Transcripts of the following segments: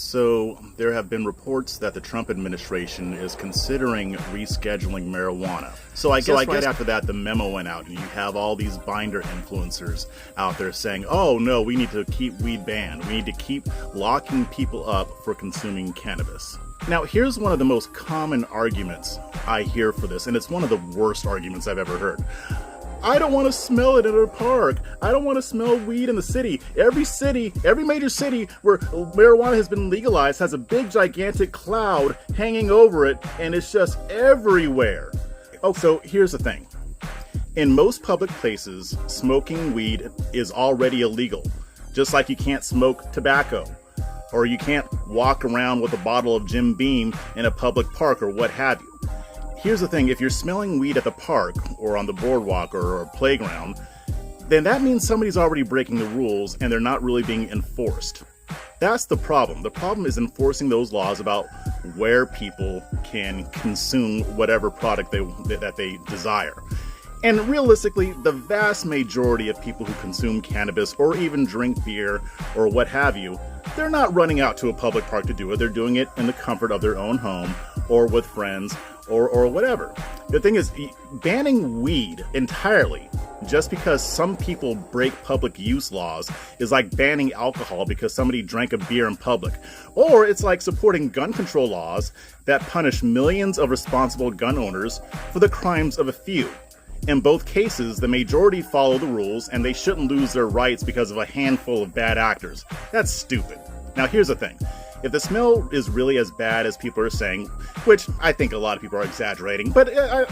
So there have been reports that the Trump administration is considering rescheduling marijuana. So I guess right after that, the memo went out, and you have all these binder influencers out there saying, oh no, we need to keep weed banned. We need to keep locking people up for consuming cannabis. Now, here's one of the most common arguments I hear for this, and it's one of the worst arguments I've ever heard. I don't want to smell it in a park. I don't want to smell weed in the city. Every major city where marijuana has been legalized has a big gigantic cloud hanging over it, and it's just everywhere. Oh, so here's the thing. In most public places, smoking weed is already illegal. Just like you can't smoke tobacco, or you can't walk around with a bottle of Jim Beam in a public park or what have you. Here's the thing, if you're smelling weed at the park or on the boardwalk or a playground, then that means somebody's already breaking the rules and they're not really being enforced. That's the problem. The problem is enforcing those laws about where people can consume whatever product that they desire. And realistically, the vast majority of people who consume cannabis or even drink beer or what have you, they're not running out to a public park to do it. They're doing it in the comfort of their own home or with friends or whatever. The thing is, banning weed entirely just because some people break public use laws is like banning alcohol because somebody drank a beer in public. Or it's like supporting gun control laws that punish millions of responsible gun owners for the crimes of a few. In both cases, the majority follow the rules and they shouldn't lose their rights because of a handful of bad actors. That's stupid. Now here's the thing. If the smell is really as bad as people are saying, which I think a lot of people are exaggerating, but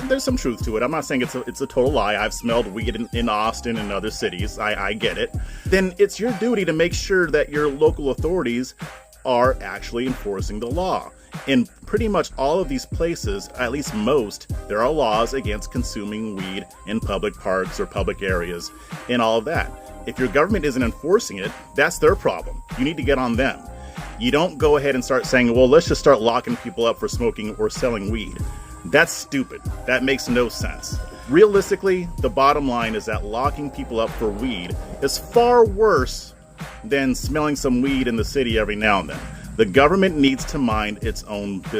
there's some truth to it. I'm not saying it's a total lie. I've smelled weed in Austin and other cities. I get it. Then it's your duty to make sure that your local authorities are actually enforcing the law. In pretty much all of these places, at least most, there are laws against consuming weed in public parks or public areas and all of that. If your government isn't enforcing it, that's their problem. You need to get on them. You don't go ahead and start saying, well, let's just start locking people up for smoking or selling weed. That's stupid. That makes no sense. Realistically, the bottom line is that locking people up for weed is far worse than smelling some weed in the city every now and then. The government needs to mind its own business.